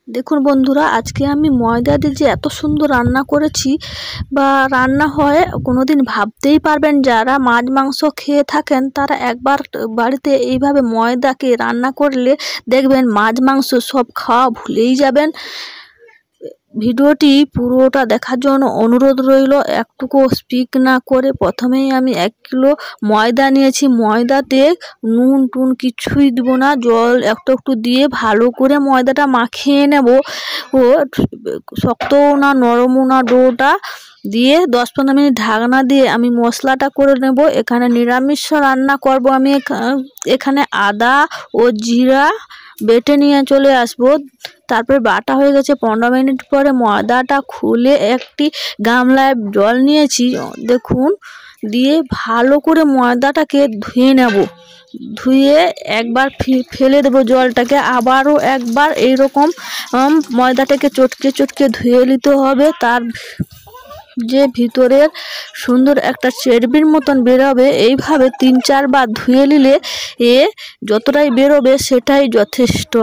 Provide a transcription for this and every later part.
দেখুন বন্ধুরা, আজকে আমি ময়দা দিয়ে যে এত সুন্দর রান্না করেছি বা রান্না হয় কোনোদিন ভাবতেই পারবেন। যারা মাছ মাংস খেয়ে থাকেন তারা একবার বাড়িতে এইভাবে ময়দাকে রান্না করলে দেখবেন মাছ মাংস সব খাওয়া ভুলেই যাবেন। ভিডিওটি পুরোটা দেখার জন্য অনুরোধ রইল। একটুকু স্কিপ না করে প্রথমেই আমি 1 কিলো ময়দা নিয়েছি। ময়দাতে নুন টুন কিছুই দিব না, জল একটু একটু দিয়ে ভালো করে ময়দাটা মাখিয়ে নেব। ও শক্তও না নরমও না, ডোটা দিয়ে 10-15 মিনিট ঢাকনা দিয়ে আমি মশলাটা করে নেব। এখানে নিরামিষ রান্না করব আমি। এখানে আদা ও জিরা বেটে নিয়ে চলে আসবো। তারপরে বাটা হয়ে গেছে। 15 মিনিট পরে ময়দাটা খুলে একটি গামলায় জল নিয়েছি, দেখুন, দিয়ে ভালো করে ময়দাটাকে ধুয়ে নেব। ধুয়ে একবার ফেলে দেবো জলটাকে, আবারও একবার এইরকম ময়দাটাকে চটকে চটকে ধুয়ে নিতে হবে। তার যে ভিতরের সুন্দর একটা চর্বির মতন বেরোবে, এইভাবে 3-4 বার ধুয়ে নিলে যতটাই বেরোবে সেটাই যথেষ্ট।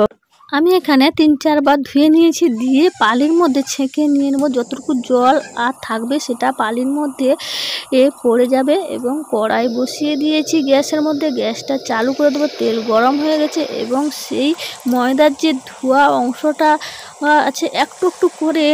আমি এখানে 3-4 বার ধুয়ে নিয়েছি, দিয়ে পালির মধ্যে ছেঁকে নিয়ে নেব। যতটুকু জল আর থাকবে সেটা পালির মধ্যে পড়ে যাবে। এবং কড়াই বসিয়ে দিয়েছি গ্যাসের মধ্যে, গ্যাসটা চালু করে দেবো। তেল গরম হয়ে গেছে এবং সেই ময়দার যে ধোয়া অংশটা আছে একটু একটু করে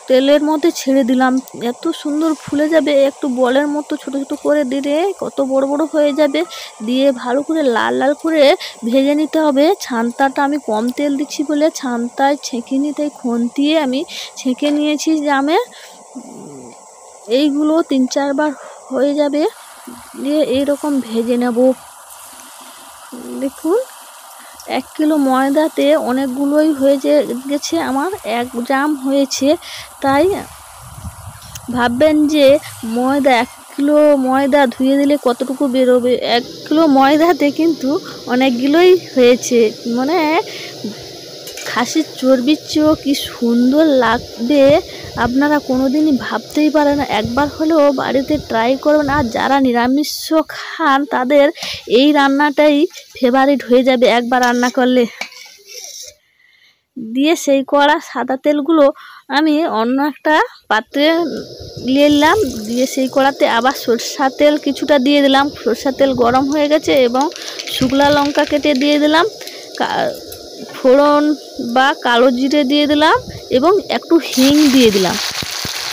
তেলের মধ্যে ছেড়ে দিলাম। এত সুন্দর ফুলে যাবে, একটু বলের মতো ছোট ছোট করে দিলে কত বড় বড় হয়ে যাবে। দিয়ে ভালো করে লাল লাল করে ভেজে নিতে হবে। ছানটাটা আমি কম তেল দিচ্ছি বলে ছানটায় ছেঁকে নিতে খুন্তিয়ে আমি ছেঁকে নিয়েছি জামে। এইগুলো 3-4 বার হয়ে যাবে, দিয়ে এইরকম ভেজে নেব। দেখুন, 1 কিলো ময়দাতে অনেকগুলোই হয়ে গেছে আমার, 1 জাম হয়েছে। তাই ভাববেন যে 1 কিলো ময়দা ধুয়ে দিলে কতটুকু বেরোবে। 1 কিলো ময়দাতে কিন্তু অনেকগুলোই হয়েছে। মানে খাসির চর্বির চেয়েও কি সুন্দর লাগবে আপনারা কোনোদিনই ভাবতেই পারেন না। একবার হলেও বাড়িতে ট্রাই করবেন। আর যারা নিরামিষ খান তাদের এই রান্নাটাই ফেভারিট হয়ে যাবে একবার রান্না করলে। দিয়ে সেই কড়া সাদা তেলগুলো আমি অন্য একটা পাত্রে নিয়ে নিলাম। দিয়ে সেই কড়াতে আবার সরষা তেল কিছুটা দিয়ে দিলাম। সরষা তেল গরম হয়ে গেছে এবং শুকনো লঙ্কা কেটে দিয়ে দিলাম, ফোড়ন বা কালো জিরে দিয়ে দিলাম এবং একটু হিং দিয়ে দিলাম।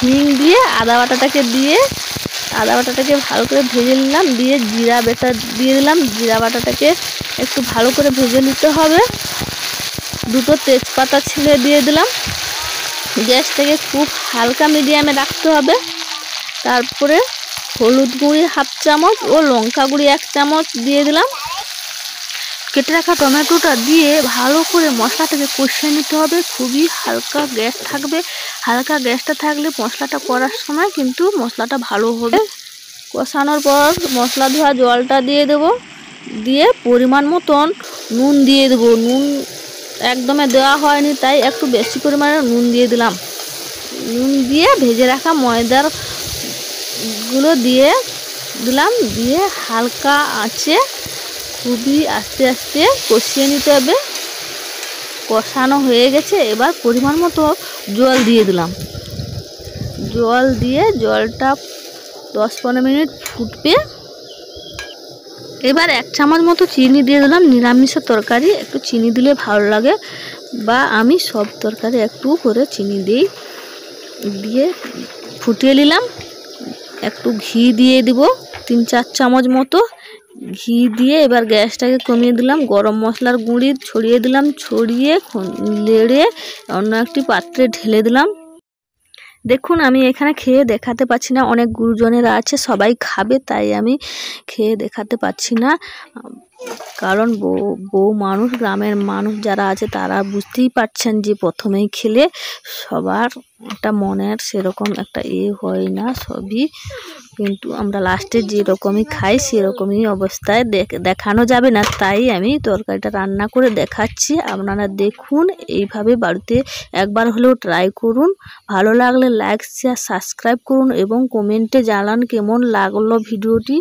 হিং দিয়ে আদা বাটাটাকে ভালো করে ভেজে নিলাম। দিয়ে জিরা বাটা দিয়ে দিলাম। জিরা বাটাটাকে একটু ভালো করে ভেজে নিতে হবে। 2টো তেজপাতা ছিলে দিয়ে দিলাম। গ্যাসটাকে খুব হালকা মিডিয়ামে রাখতে হবে। তারপরে হলুদ গুঁড়ি 1/2 চামচ ও লঙ্কা গুঁড়ি 1 চামচ দিয়ে দিলাম। কেটে রাখা টমেটোটা দিয়ে ভালো করে মশলাটাকে কষিয়ে নিতে হবে। খুবই হালকা গ্যাস থাকবে। হালকা গ্যাসটা থাকলে মশলাটা করার সময় কিন্তু মশলাটা ভালো হবে। কষানোর পর মশলা ধোয়া জলটা দিয়ে দেব। দিয়ে পরিমাণ মতন নুন দিয়ে দেবো। নুন একদমই দেওয়া হয়নি, তাই একটু বেশি পরিমাণে নুন দিয়ে দিলাম। নুন দিয়ে ভেজে রাখা ময়দার গুলো দিয়ে দিলাম। দিয়ে হালকা আঁচে খুবই আস্তে আস্তে কষিয়ে নিতে হবে। কষানো হয়ে গেছে, এবার পরিমাণ মতো জল দিয়ে দিলাম। জল দিয়ে জলটা 10-15 মিনিট ফুটবে। এবার 1 চামচ মতো চিনি দিয়ে দিলাম। নিরামিষের তরকারি একটু চিনি দিলে ভালো লাগে, বা আমি সব তরকারি একটু করে চিনি দিই। দিয়ে ফুটিয়ে নিলাম। একটু ঘি দিয়ে দিব, 3-4 চামচ মতো ঘি দিয়ে এবার গ্যাসটাকে কমিয়ে দিলাম। গরম মশলার গুঁড়ি ছড়িয়ে দিলাম। ছড়িয়ে নেড়ে অন্য একটি পাত্রে ঢেলে দিলাম। দেখুন, আমি এখানে খেয়ে দেখাতে পাচ্ছি না, অনেক গুরুজনেরা আছে সবাই খাবে, তাই আমি খেয়ে দেখাতে পাচ্ছি না। কারণ বউ মানুষ, গ্রামের মানুষ যারা আছে তারা বুঝতেই পারছেন যে প্রথমেই খেলে সবার একটা মনের সেরকম একটা হয় না সবই, কিন্তু আমরা লাস্টে যেরকমই খাই সেরকমই অবস্থায় দেখানো যাবে না। তাই আমি তরকারিটা রান্না করে দেখাচ্ছি, আপনারা দেখুন। এইভাবে বাড়িতে একবার হলেও ট্রাই করুন। ভালো লাগলে লাইক শেয়ার সাবস্ক্রাইব করুন এবং কমেন্টে জানান কেমন লাগলো ভিডিওটি।